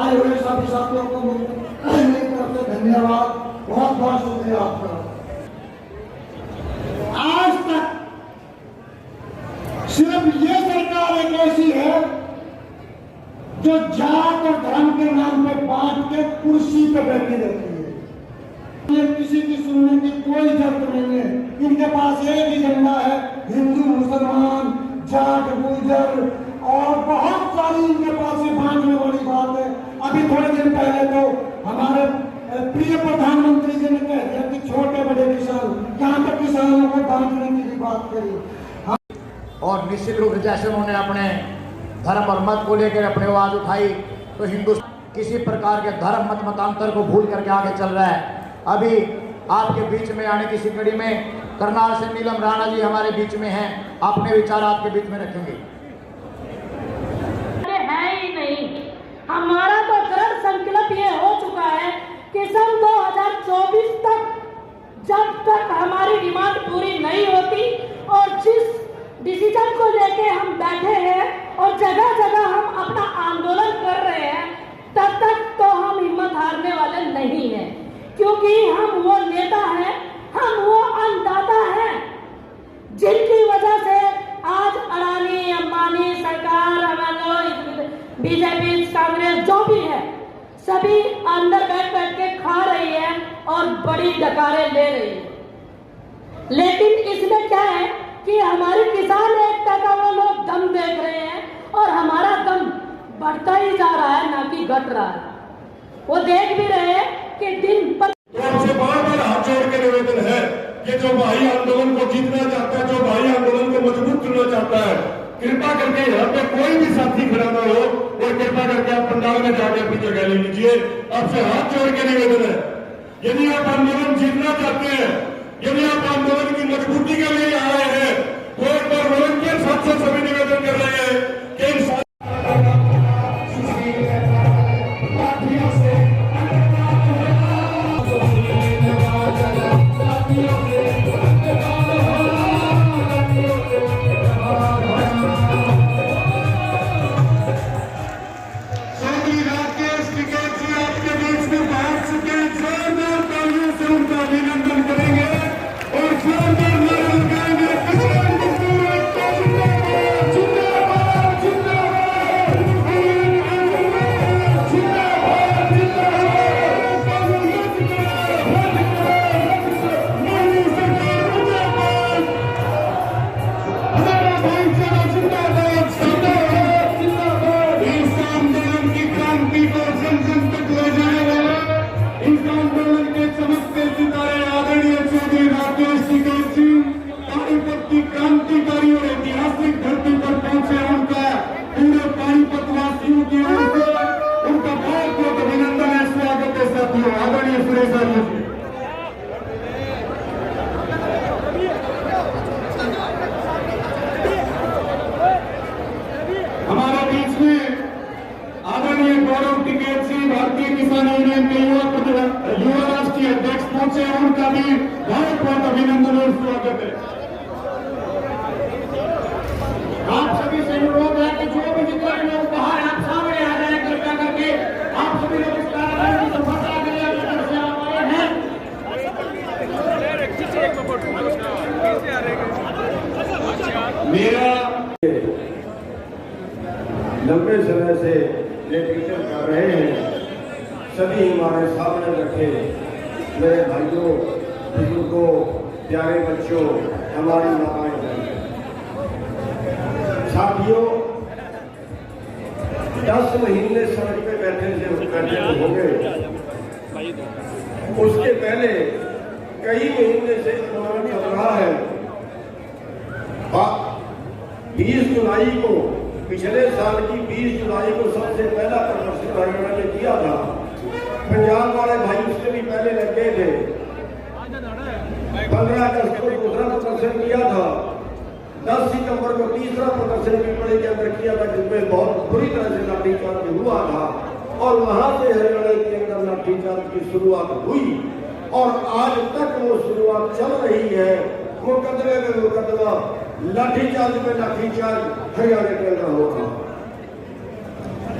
आए हुए सभी साथियों को मेरी तरफ से धन्यवाद, बहुत बहुत शुक्रिया आपका। आज तक सिर्फ ये सरकार एक ऐसी है जो जात और धर्म के नाम पे बांट के कुर्सी पे बैठी रहती है। ये किसी की सुनने की कोई जरूरत नहीं है। इनके पास एक ही झंडा है, हिंदू मुसलमान जाट गुर्जर, और बहुत सारी इनके पास ये बांटने वाली बात है। अभी थोड़े दिन पहले तो हमारे प्रिय प्रधानमंत्री जी ने कह दिया कि छोटे बड़े किसान, यहाँ तक किसानों को बांटने की भी बात करी। और निश्चित रूप से जैसे उन्होंने अपने धर्म और मत को लेकर अपनी आवाज उठाई, तो हिंदुस्तान किसी प्रकार के धर्म मत मतांतर को भूल करके आगे चल रहा है। अभी आपके बीच में आने की कड़ी में करनाल से नीलम राणा जी हमारे बीच में हैं, अपने विचार आपके बीच में रखेंगे। है ही नहीं, हमारा तो दृढ़ संकल्प ये हो चुका है कि सन 2024 तक जब तक हमारी डिमांड पूरी नहीं होती और जिस डिसीजन को लेके हम बैठे हैं और जगह जगह हम अपना आंदोलन कर रहे हैं, तब तक तो हम हिम्मत हारने वाले नहीं हैं, क्योंकि हम वो नेता हैं, हम वो अन्नदाता हैं जिनकी वजह से आज अडानी अंबानी सरकार, बीजेपी कांग्रेस जो भी है सभी अंदर बैठ बैठ के खा रही है और बड़ी डकारें ले रही है। लेकिन इसमें क्या है कि हमारी किसान एकता का वो लोग दम देख रहे हैं और हमारा दम बढ़ता ही जा रहा है, ना कि घट रहा है। वो देख भी रहे हैं कि दिन पर आपसे बार बार हाथ जोड़ के निवेदन है कि जो भाई आंदोलन को जीतना चाहता है, जो भाई आंदोलन को मजबूत करना चाहता है, कृपा करके यहाँ पे कोई भी साथी खड़ा ना हो और कृपा करके आप पंडाल में जाके अपनी जगह ले लीजिए। आपसे हाथ जोड़ के निवेदन है, यदि आप आंदोलन जीतना चाहते हैं, यदि आप आंदोलन की मजबूती के लिए आए हैं, तो एक बार वॉलंटियर साथ से सभी निवेदन कर रहे हैं कि भारतीय किसान यूनियन के युवा राष्ट्रीय अध्यक्ष पहुंचे, उनका भी बहुत बहुत अभिनंदन और स्वागत है। आप सभी से अनुरोध है कि जो भी जितने लोग बाहर आप सामने आ जाए, कृपया करके आप सभी लोग इस कार्यक्रम की सफलता के लिए अंदर से आए हैं। मेरा लंबे समय से नेतृत्व कर रहे हैं, सभी हमारे सामने रखे मेरे भाइयों, बुजुर्गों, प्यारे बच्चों, हमारी माताएं बहनें, साथियों, 10 महीने सड़क पे बैठे होंगे। उसके पहले कई महीने से आंदोलन चल रहा है। 20 जुलाई को, पिछले साल की 20 जुलाई को सबसे पहला प्रदर्शन हरियाणा ने किया था। पंजाब वाले भाई उससे भी पहले लग गए थे। 15 अगस्त को दूसरा प्रदर्शन किया था। 10 सितंबर को तीसरा प्रदर्शन पिपड़ी के अंदर किया था, जिसमें बहुत बुरी तरह से लाठीचार्ज हुआ था और वहां से हरियाणा के अंदर लाठीचार्ज की शुरुआत हुई और आज तक वो शुरुआत चल रही है। मुकदमे में मुकदमा, लाठीचार्ज में लाठीचार्ज हरियाणा के अंदर होगा।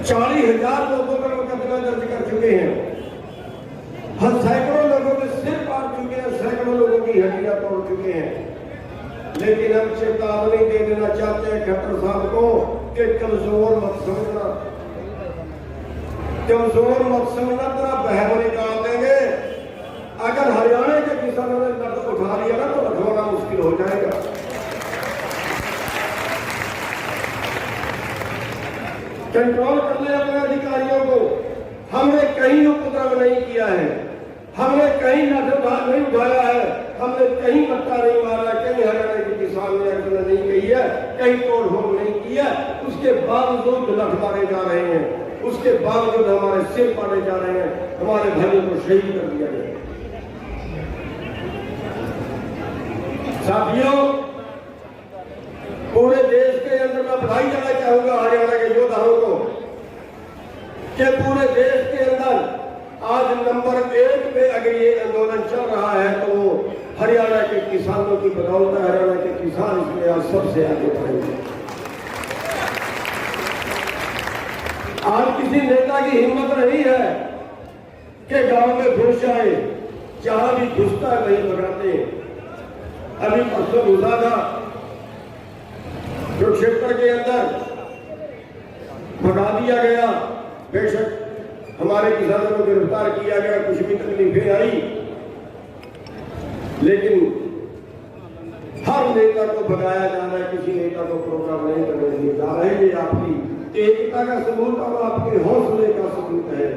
40,000 लोगों पर मुकदमा दर्ज कर चुके हैं, सैकड़ों लोगों के सिर काट चुके हैं, सैकड़ों लोगों की हड्डियां तोड़ चुके हैं। लेकिन हम चेतावनी दे देना चाहते हैं खट्टर साहब को कि कमजोर मत समझना, कमजोर मत समझना, तेरा बहम निकाल देंगे। अगर हरियाणा के किसानों ने नब्ज उठा लिया ना तो रखवाना मुश्किल हो जाएगा। कंट्रोल करने अपने अधिकारियों को, हमने कहीं उपद्रव नहीं किया है, हमने कहीं नजर नहीं उठाया है, हमने कहीं मट्टा नहीं मारा, कहीं हरियाणा के किसान ने एक्शन नहीं की है, कहीं तोड़फोड़ नहीं की है। उसके बावजूद लठ मारे जा रहे हैं, उसके बावजूद हमारे सिर पाड़े जा रहे हैं, हमारे भाइयों को शहीद कर दिया गया। साथियों, पूरे देश के अंदर मैं बधाई देना चाहूंगा हरियाणा के योद्धाओं को कि पूरे देश के अंदर आज नंबर 1 पे अगर ये आंदोलन चल रहा है तो वो हरियाणा के किसानों की बदौलत है। हरियाणा के किसान इसमें आज सबसे आगे बढ़ेंगे। आज किसी नेता की हिम्मत नहीं है कि गांव में घुस जाए, जहां भी घुसता है वहीं भगाते। अभी परसों घुसा था जो क्षेत्र के अंदर भगा दिया गया, बेशक हमारे किसानों को गिरफ्तार किया गया, कुछ भी तकलीफें आई, लेकिन हर नेता को भगाया जा रहा है, किसी नेता को प्रोग्राम नहीं करने दिए जा रहे। ये आपकी एकता का सबूत और आपके हौसले का सबूत है।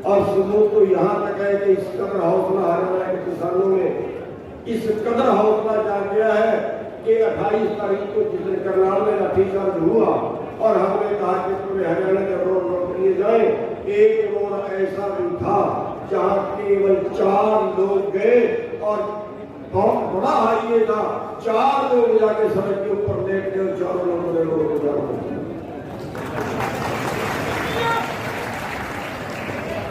और सबूत तो यहाँ तक है कि इस कदर हौसला हरियाणा के किसानों में इस कदर हौसला जाग गया है कि 28 तारीख को जिस दिन करनाल में लाठीचार्ज हुआ और हमने कहा कि पूरे हरियाणा के रोड रोक लिए जाए, एक रोड ऐसा भी था जहां केवल 4 लोग गए और बहुत बड़ा हाईवे था, 4 लोग जाके सड़क के ऊपर लेट गए और 4 लोगों ने रोड को जाम कर दिया।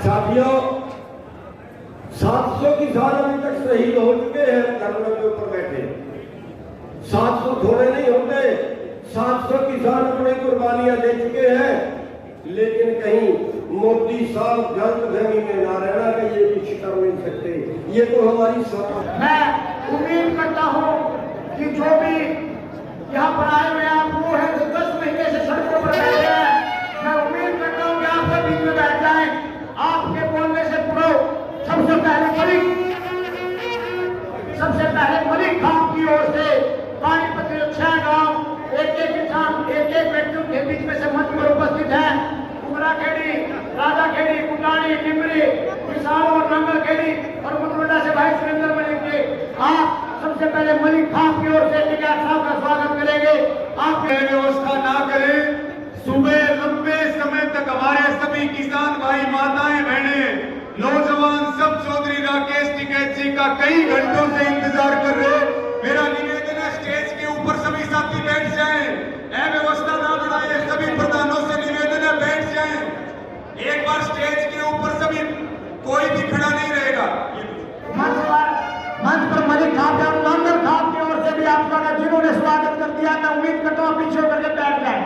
साथियों, 700 किसान अभी तक शहीद हो चुके हैं धरने के ऊपर बैठे। 700 थोड़े नहीं होते, 700 किसान अपनी कुर्बानियां दे चुके हैं। लेकिन कहीं मोदी साहब जल्दफहमी में ना रहना कि ये कुछ कर नहीं सकते, ये तो हमारी सरकार। मैं उम्मीद करता हूँ कि जो भी यहाँ पर आए हुए आप वो है जो 10 महीने से सड़कों पर बैठे हैं, मैं उम्मीद करता हूँ कि आप सब बीच में बैठ जाएं। आपके बोलने से पूरा सबसे पहले मलिक खान की ओर से पानीपत के 6 गांव, एक किसान, एक व्यक्तियों के बीच में से मंच पर उपस्थित है। उमरा खेड़ी, राजा खेड़ी, कुटानी, टिमरी, किसान और नंगल खेड़ी और मुतवंडा से भाई सुरेंद्र मलिक जी, आप सबसे पहले मलिक खान की ओर से टिकैत साहब का स्वागत करेंगे। आप व्यवस्था ना करें, सुबह लंबे समय तक हमारे सभी किसान भाई, माताएं, बहनें, नौजवान सब चौधरी राकेश टिकैत जी का कई घंटों से इंतजार कर रहे। मेरा निवेदन है स्टेज के ऊपर सभी साथी बैठ जाएं, अव्यवस्था ना बढ़ाएं। सभी प्रधानों से निवेदन है बैठ जाएं। एक बार स्टेज के ऊपर सभी, कोई भी खड़ा नहीं रहेगा। मंच पर मलिक खान और नंगल खान की ओर से भी आपका जिन्होंने स्वागत कर दिया, मैं उम्मीद करता हूँ पीछे करके बैठ जाए।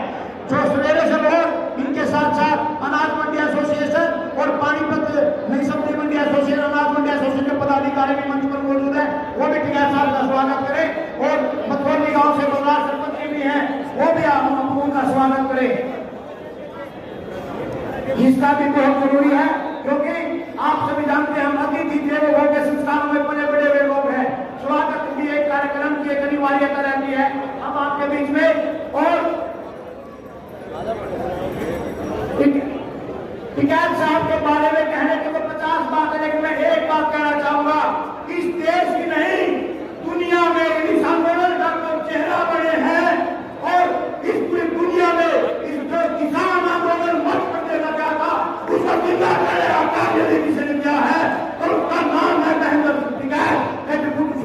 जो सवेरे से लोग इनके साथ साथ अनाज मंडी एसोसिएशन और पानीपत नई सब्जी मंडी एसोसिएशन, अनाज मंडी एसोसिएशन के पदाधिकारी भी मंच पर मौजूद है, वो भी टिकैत साहब का स्वागत करें। और मथुरली गांव से बलराज सरपंच भी हैं, वो भी उनका स्वागत करें। इसका भी बहुत जरूरी है क्योंकि आप सभी जानते हैं हम अतिथि देवो के संस्थानों में बड़े बड़े हुए लोग हैं। स्वागत की एक कार्यक्रम की एक अनिवार्यता रहती है अब आपके बीच में। और टिकैत साहब के बारे में कहने के तो 50 बात है, लेकिन मैं एक बात कहना चाहूंगा, इस देश की नहीं दुनिया में इस आंदोलन का जो चेहरा बने हैं और इस पूरी दुनिया में इस जो किसान आंदोलन मत कर देना चाहता उसका जिंदा करेगा काम यदि किसी ने किया है तो उसका नाम है महेंद्र टिकैत,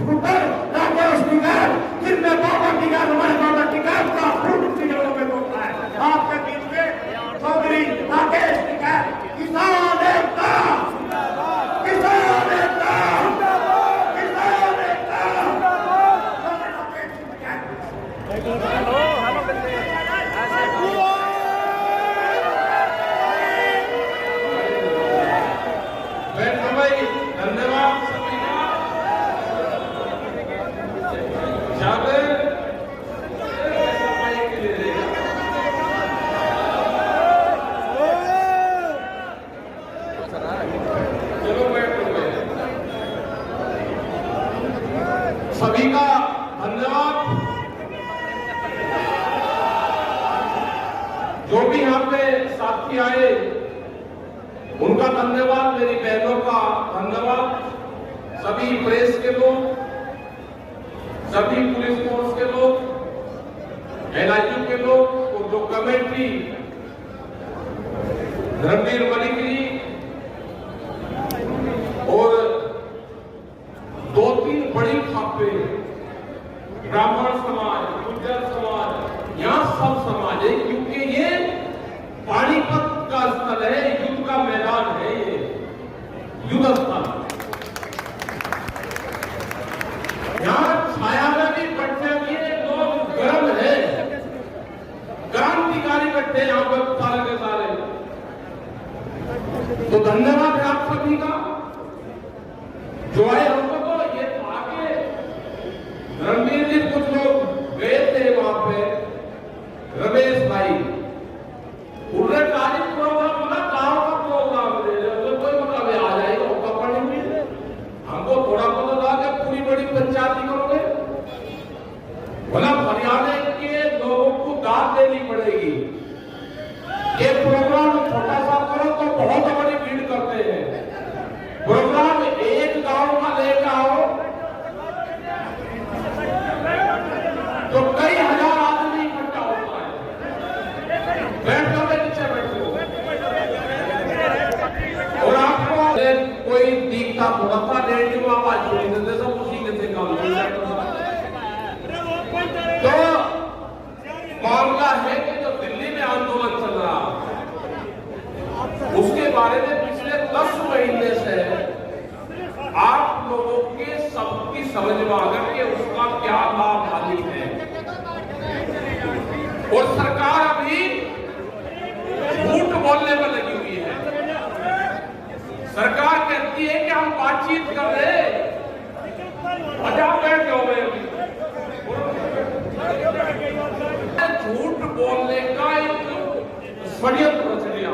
पुत्र राकेश टिकैत, जिनमें बाबा टिकैत, हमारे बाबा टिकैत का फूट टिकैतों में होता है। आपके बीच में चौधरी राकेश टिकैत, किसान एकता, किसान एकता, किसान एकता। साथी आए उनका धन्यवाद, मेरी बहनों का धन्यवाद, सभी प्रेस के लोग, सभी पुलिस फोर्स के लोग, एलआईयू के लोग, और जो कमेटी रणबीर मलिक जी और 2-3 बड़ी खापे, ब्राह्मण समाज, गुर्जर समाज, यहाँ सब समाज है, क्योंकि ये पानीपत का स्थल है, युद्ध का मैदान है, ये युद्ध स्थल। यहाँ छाया में भी बैठे हुए लोग गर्म है, क्रांतिकारी बैठे यहाँ पर सारे के सारे। तो धन्यवाद है आप सभी का जो आए हमको। तो ये आगे रणबीर जी, कुछ लोग गए थे वहां पे, रमेश भाई, उन्होंने तारीफ प्रोग्राम बना, गांव का प्रोग्राम दे रहे, कोई मतलब है आ जाएगा उसका पढ़ने में, हमको थोड़ा बहुत था कि पूरी बड़ी पंचायती करोगे, बोला हरियाणा के लोगों को दाद देनी पड़ेगी, ये प्रोग्राम छोटा सा करो तो बहुत बड़ी भीड़ करते हैं, प्रोग्राम एक गांव का लेकर आओ तो कई हजार आदमी इकट्ठा होता है, बैठो में नीचे बैठो, और आपको कोई दिखता थोड़ा सा रेडियो आवाज सुनी देते, सब उसी के से काम तो मामला है कि जो दिल्ली में आंदोलन चल रहा, उसके बारे में पिछले 10 महीने से आप लोगों के सबकी समझ में आ गया कि उसका क्या लाभ हानि है, और सरकार अभी झूठ बोलने में लगी हुई है। सरकार कहती है कि हम बातचीत कर रहे हैं, अच्छा बैठ जाओ, झूठ बोलने का एक षड्यंत्र रच लिया।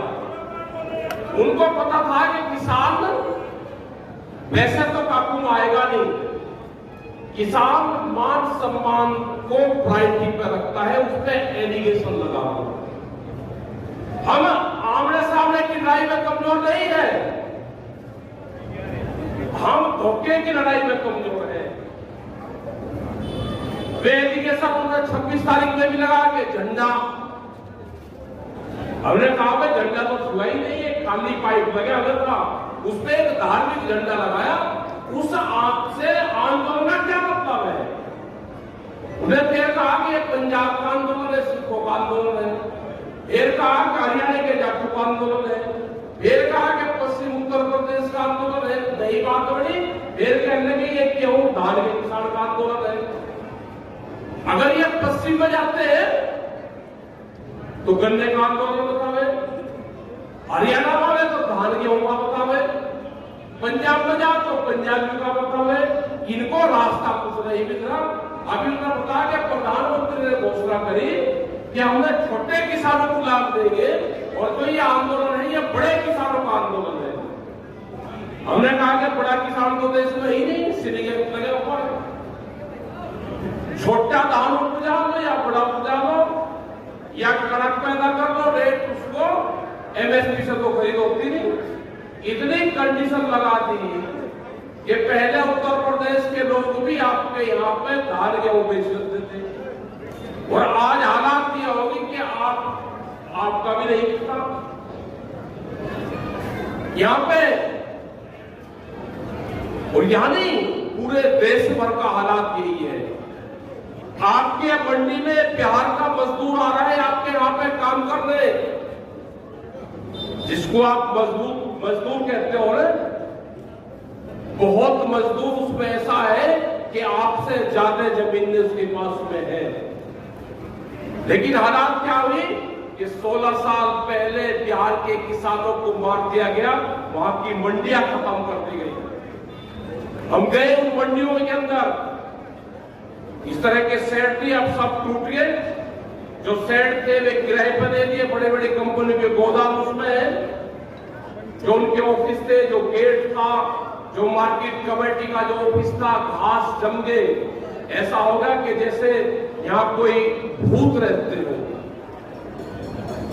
उनको पता था कि किसान वैसे तो काबू में आएगा नहीं, किसान मान सम्मान को प्रायोरिटी पर रखता है, उस पर एलिगेशन लगा। हम आमने सामने की लड़ाई में कमजोर नहीं है, हम धोखे की लड़ाई में कमजोर है। वे एलिगेशन उन्होंने 26 तारीख में भी लगा के झंडा, हमने कहा भाई झंडा तो छुआ ही नहीं है, खाली पाइप लगे, हमें था उस पर एक धार्मिक झंडा लगाया, उस आंख से आंदोलन का क्या मतलब है? उन्हें फिर कहा कि पंजाब का आंदोलन है, सिखों का आंदोलन है, फिर कहा कि हरियाणा के जाटों का आंदोलन है, फिर कहा कि पश्चिम उत्तर प्रदेश का आंदोलन है, नई बात बड़ी, फिर कहने लगे ये गेहूं धान के किसान का आंदोलन है। अगर ये पश्चिम में जाते हैं तो गन्ने का आंदोलन बतावे, हरियाणा वाले तो धान गेहूं का बतावे, पंजाब में जाओ तो पंजाबी का बतावे, इनको रास्ता कुछ नहीं मिल रहा। अभी उन्होंने बताया कि प्रधानमंत्री ने घोषणा करी कि हमने छोटे किसानों को लाभ देंगे, और जो ये आंदोलन है ये बड़े किसानों का आंदोलन है। हमने कहा कि बड़ा किसान तो देश में ही नहीं, सिंडिकेट लगे ऊपर, छोटा धान उपजा लो या बड़ा उपजा लो या कणक पैदा कर लो, रेट उसको एमएसपी से तो खरीद होती नहीं। इतनी कंडीशन लगा दी कि पहले उत्तर प्रदेश के लोग भी आपके यहाँ पे धान गेहूं बेच सकते थे, और आज हालात ये होगी कि आपका भी नहीं बिकता। यहाँ पे और यहाँ नहीं, पूरे देश भर का हालात यही है। आपके मंडी में बिहार का मजदूर आ रहा है आपके यहाँ पे काम करने, जिसको आप मजदूर कहते हो ना, बहुत मजदूर उसमें ऐसा है कि आपसे ज्यादा जमीन उसके पास में है। लेकिन हालात क्या हुई कि 16 साल पहले बिहार के किसानों को मार दिया गया, वहां की मंडियां खत्म कर दी गई। हम गए उन मंडियों के अंदर, इस तरह के शेड भी अब सब टूट गए, जो शेड थे वे किराए पर दे दिए, बड़े बड़े कंपनी के गोदाम उसमें है, जो उनके ऑफिस थे, जो गेट था, जो मार्केट कमेटी का जो ऑफिस था, घास जम गए, ऐसा होगा कि जैसे यहाँ कोई भूत रहते हो।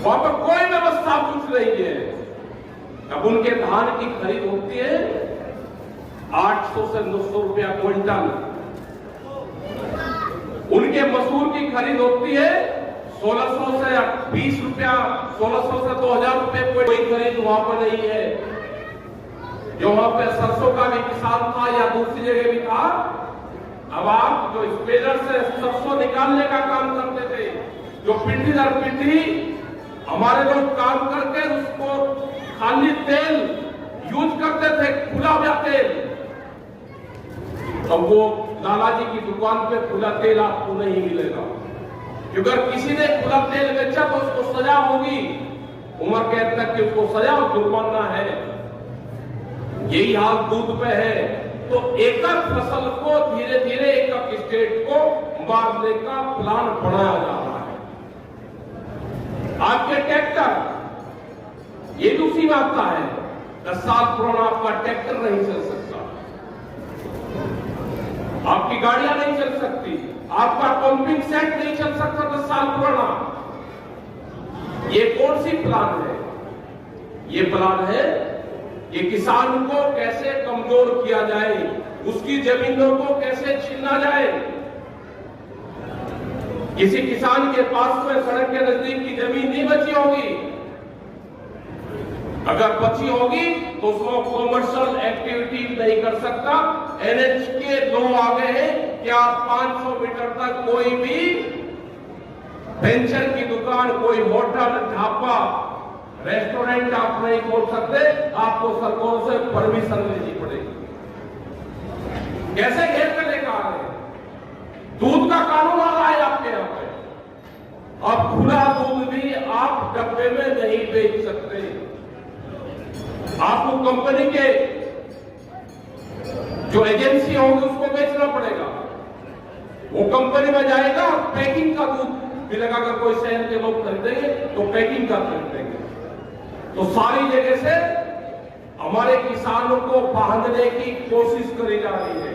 वहां पर कोई व्यवस्था कुछ नहीं है। अब उनके धान की खरीद होती है 800 से 900 रुपया क्विंटल, उनके मसूर की खरीद होती है 1600 से 20 रुपया, 1600 से 2000 रुपए, कोई खरीद वहां पर नहीं है। जो वहां पे सरसों का भी किसान था या दूसरी जगह भी था, अब आप जो स्पेलर से सरसों निकालने का काम करते थे, जो पिंडी दर पिंडी हमारे लोग काम करके उसको खाली तेल यूज करते थे, खुला हुआ तेल, अब वो लालाजी की दुकान पे खुला तेल आपको नहीं मिलेगा, क्योंकि अगर किसी ने खुला तेल बेचा तो उसको सजा होगी, उम्र कैद तक की उसको सजा और जुर्माना है। यही हाल दूध पे है। तो एकल फसल को धीरे धीरे एक स्टेट को मारने का प्लान बनाया जा रहा है। आपके ट्रैक्टर, ये दूसरी बात है, 10 साल पुराना आपका ट्रैक्टर नहीं चल सकता, आपकी गाड़ियां नहीं चल सकती, आपका पंपिंग सेट नहीं चल सकता 10 साल पुराना। ये कौन सी प्लान है? ये प्लान है कि किसान को कैसे कमजोर किया जाए, उसकी जमीनों को कैसे छीना जाए। किसी किसान के पास में सड़क के नजदीक की जमीन नहीं बची होगी, अगर बची होगी तो उसमें कॉमर्शियल एक्टिविटी नहीं कर सकता। एनएच के लॉ आ गए हैं कि आप 500 मीटर तक कोई भी पेंशन की दुकान, कोई होटल, ढाबा, रेस्टोरेंट आप नहीं खोल सकते, आपको सरकार से परमिशन लेनी पड़ेगी। कैसे घेर कर लेकर आ रहे हैं? दूध का कानून आ रहा है आपके यहां पे, अब खुला दूध भी आप डब्बे में नहीं बेच सकते, आपको कंपनी के जो एजेंसी होगी उसको बेचना पड़ेगा। वो कंपनी में जाएगा, पैकिंग का दूध मिलेगा। अगर कोई शहर के लोग खरीदेंगे तो पैकिंग का खरीदेंगे। तो सारी जगह से हमारे किसानों को बांधने की कोशिश करी जा रही है।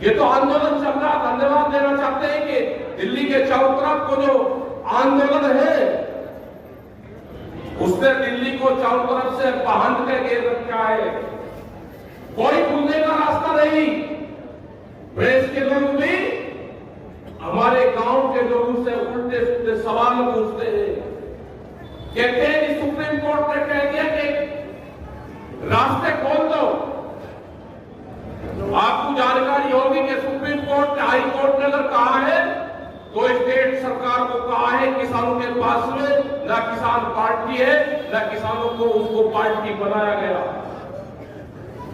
ये तो आंदोलन चल रहा, धन्यवाद देना चाहते हैं कि दिल्ली के चारों तरफ को जो आंदोलन है उसने दिल्ली को चारों तरफ से बांध के घेर रखा है, कोई खुलने का रास्ता नहीं। प्रेस के लोग भी हमारे गांव के लोगों से उल्टे सुल्टे सवाल पूछते हैं, कहते हैं कि सुप्रीम कोर्ट ने कह दिया कि रास्ते खोल दो। आपको जानकारी होगी कि सुप्रीम कोर्ट, हाई कोर्ट ने अगर कहा है तो स्टेट सरकार को कहा है किसानों के पास में ना किसान पार्टी है, ना किसानों को उसको पार्टी बनाया गया।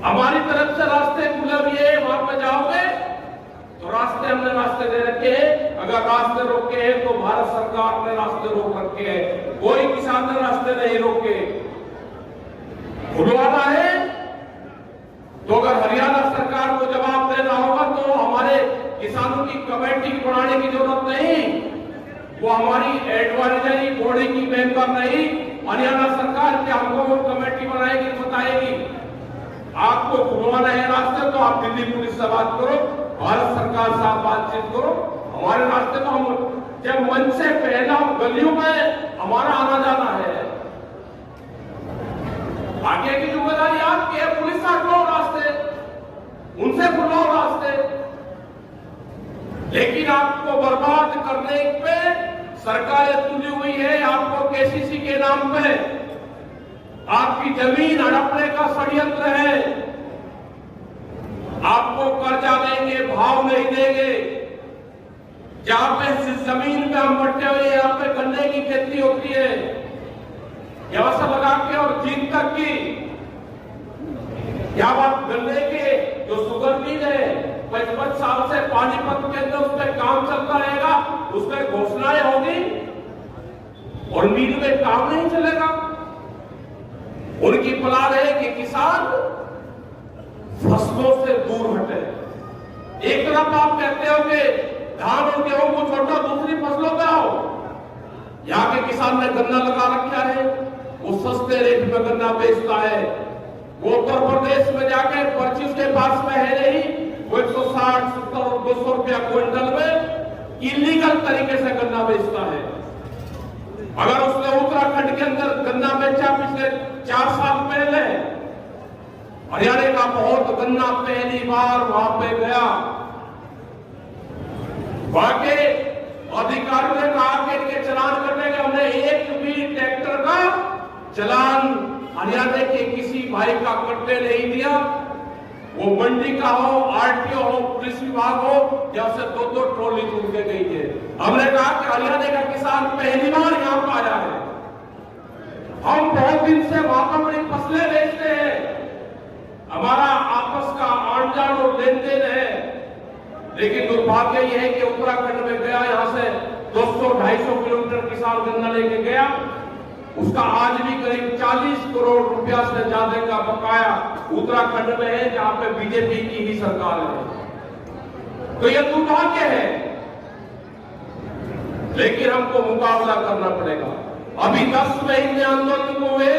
हमारी तरफ से रास्ते खुले हुए हैं, वहां पे जाओगे तो रास्ते हमने रास्ते दे रखे हैं। अगर रास्ते रोके हैं तो भारत सरकार ने रास्ते रोक रखे हैं, कोई किसान ने रास्ते नहीं रोके। खुलवाना है तो अगर हरियाणा सरकार को जवाब देना होगा तो हमारे किसानों की कमेटी बनाने की जरूरत नहीं, वो हमारी एडवाइजरी बॉडी की मेंबर नहीं, हरियाणा सरकार क्या हमको कमेटी बनाएगी, बताएगी। आपको खुलवाना है रास्ते तो आप दिल्ली पुलिस से बात करो, भारत सरकार से आप बातचीत करो। हमारे रास्ते तो हम जब मंच से पहला गलियों में हमारा आना जाना है, आगे की जिम्मेदारी आपकी है। पुलिस से हटवाओ रास्ते, उनसे खुलवाओ रास्ते, लेकिन आपको बर्बाद करने पे सरकारें तुली हुई है। आपको केसीसी के नाम पे आपकी जमीन हड़पने का षड्यंत्र है। आपको कर्जा देंगे, भाव नहीं देंगे। जहां पे जमीन पे हम बटे हुए, यहाँ पे गन्ने की खेती होती है, यहां से लगा के और जीत तक की, क्या बात गन्ने के जो शुगर मिल है 55 साल से पानीपत के अंदर उसमें काम चलता रहेगा, उसमें घोषणाएं होगी और मिल में काम नहीं चलेगा। उनकी प्लान है कि किसान फसलों से दूर हटे। एक तरफ आप कहते हो कि धान और गेहूं को छोड़ो, दूसरी फसलों पे आओ। यहाँ के किसान ने गन्ना लगा रखा है, वो सस्ते रेट में गन्ना बेचता है। वो उत्तर प्रदेश में जाके पर्ची उसके पास में है नहीं, वो 160, 70 और 200 रुपया क्विंटल में इलीगल तरीके से गन्ना बेचता है। अगर उसने उत्तराखंड के अंदर गन्ना बेचा पिछले 4 साल पहले, हरियाणा का बहुत गन्ना पहली बार वहां पे गया, वहां के अधिकारियों ने कहा कि इनके चालान करने के, हमने एक भी ट्रैक्टर का चालान हरियाणा के किसी भाई का कटने नहीं दिया। वो मंडी का हो, आरटीओ हो, पुलिस विभाग हो, या से 2-2 ट्रॉली टूट के गई है। हमने कहा कि हरियाणा का किसान पहली बार यहां पर आया है। हम बहुत दिन से वहां पर बड़ी फसलें बेचते हैं, हमारा आपस का आन जान और लेन देन है, लेकिन दुर्भाग्य यह है कि उत्तराखंड में गया, यहां से 200-250 किलोमीटर किसान गन्ना लेके गया, उसका आज भी करीब 40 करोड़ रुपया से ज्यादा का बकाया उत्तराखंड में है, जहां पे बीजेपी की ही सरकार है। तो यह दुर्भाग्य है, लेकिन हमको मुकाबला करना पड़ेगा। अभी 10 महीने आंदोलन को हुए,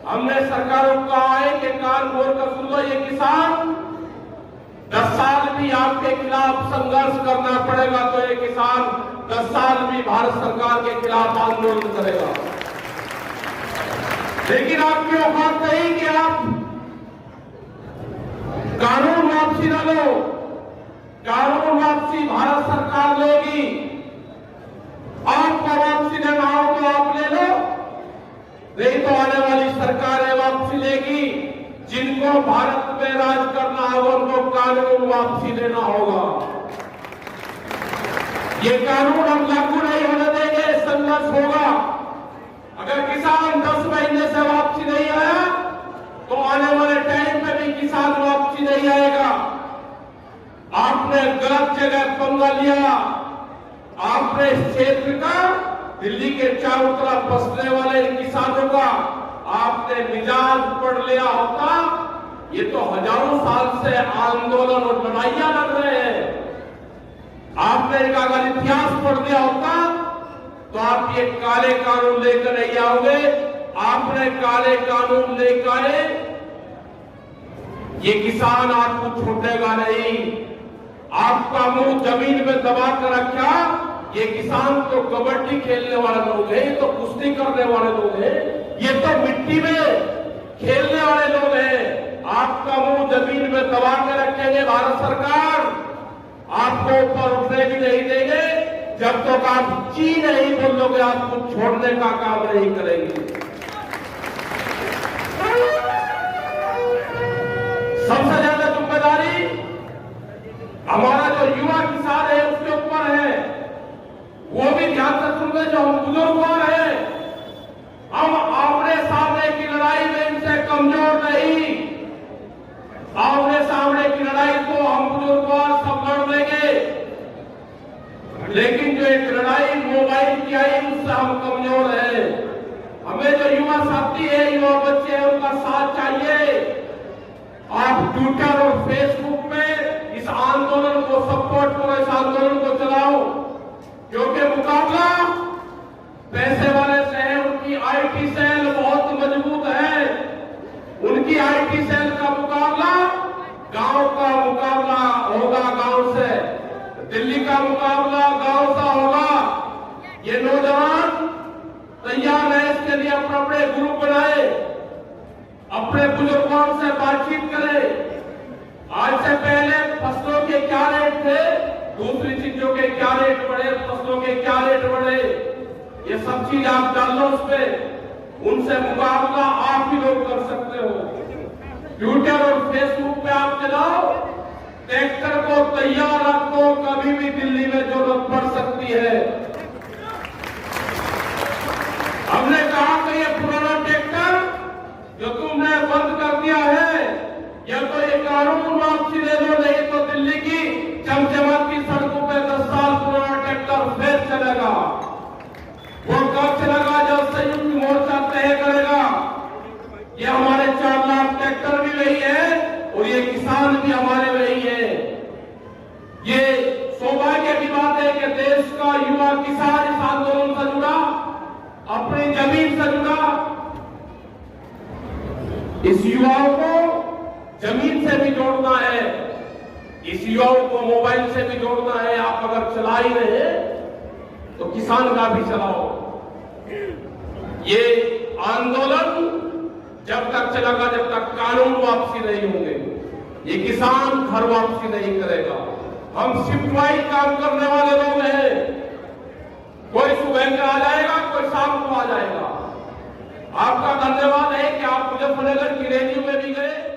हमने सरकारों को कहा है कि कान खोल कर सुन लो, ये किसान 10 साल भी आपके खिलाफ संघर्ष करना पड़ेगा, तो ये किसान 10 साल भी भारत सरकार के खिलाफ आंदोलन करेगा। लेकिन आपकी औकात नहीं कि आप कानून वापसी न लो, कानून वापसी भारत सरकार लेगी। आपको वापसी लेना हो तो आप ले लो, नहीं तो आने वाली सरकारें वापसी लेगी। जिनको भारत में राज करना होगा उनको कानून वापसी लेना होगा। ये कानून हम लागू नहीं होने देंगे, संघर्ष होगा। अगर किसान 10 महीने से वापसी नहीं आया तो आने वाले टाइम में भी किसान वापसी नहीं आएगा। आपने गलत जगह पंगा लिया, आपने इस क्षेत्र का, दिल्ली के चारों तरफ बसने वाले किसानों का आपने मिजाज पढ़ लिया होता। ये तो हजारों साल से आंदोलन और लड़ाइयां लड़ रहे हैं, आपने इनका अगर इतिहास पढ़ लिया होता तो आप ये काले कानून लेकर नहीं आओगे। आपने काले कानून लेकर आए, ये किसान आपको छूटेगा नहीं। आपका मुंह जमीन में दबा कर रखा, ये किसान तो कबड्डी खेलने वाले लोग हैं, तो कुश्ती करने वाले लोग हैं, ये तो मिट्टी में खेलने वाले लोग हैं। आपका मुंह जमीन में दबा के रखेंगे भारत सरकार, आपको ऊपर उठने भी नहीं देंगे। जब तक आप ची नहीं बोलोगे, आपको छोड़ने का काम नहीं करेंगे। सबसे ज्यादा जिम्मेदारी हमारा जो युवा किसान है उसके ऊपर है। वो भी ध्यान से सुन ले, जो हम बुजुर्ग हैं, हम आमने सामने की लड़ाई में इनसे कमजोर नहीं। आमने सामने की लड़ाई तो हम बुजुर्ग सब लड़ लेंगे, लेकिन जो एक लड़ाई मोबाइल की आई उससे हम कमजोर हैं। हमें जो युवा साथी है, युवा बच्चे हैं, उनका साथ चाहिए। आप ट्विटर और फेसबुक में इस आंदोलन को सपोर्ट करो, इस आंदोलन को चलाओ, क्योंकि मुकाबला पैसे वाले से है। उनकी आईटी सेल बहुत मजबूत है, उनकी आईटी सेल का मुकाबला गांव का मुकाबला होगा, गांव से। दिल्ली का मुकाबला गांव सा होगा। ये नौजवान तैयार है इसके लिए, अपने अपने ग्रुप बनाए, अपने बुजुर्गों से बातचीत करें। आज से पहले फसलों के क्या रेट थे, दूसरी चीजों के क्या रेट बढ़े, फसलों के क्या रेट बढ़े, ये सब चीज आप डाल लो उस पर। उनसे मुकाबला आप ही लोग कर सकते हो। ट्विटर और फेसबुक पे आप चलाओ, ट्रैक्टर को तैयार रखो, कभी भी दिल्ली में जरूरत पड़ सकती है। हमने कहा कि ये पुराना ट्रैक्टर जो तुमने बंद कर दिया है, या तो ये कानून वापसी ले लो, नहीं तो दिल्ली की चमचमाती सड़कों पे 10 साल पुराना ट्रैक्टर फिर चलेगा। वो कब चलेगा? जब संयुक्त मोर्चा तय करेगा। ये हमारे 4 लाख ट्रैक्टर भी वही है और ये किसान भी हमारे वही है। ये सौभाग्य की बात है कि देश का युवा किसान इस आंदोलन से जुड़ा, अपनी जमीन से जुड़ा। इस युवाओं को जमीन से भी जोड़ना है, इस युवाओं को मोबाइल से भी जोड़ना है। आप अगर चला ही रहे तो किसान का भी चलाओ, ये आंदोलन जब तक चलेगा जब तक कानून वापसी नहीं होंगे, ये किसान घर वापसी नहीं करेगा। हम शिफ्ट वाइज काम करने वाले लोग हैं, कोई सुबह में आ जाएगा, कोई शाम को आ जाएगा। आपका धन्यवाद है कि आप मुजफ्फरनगर की रैलियों में भी गए।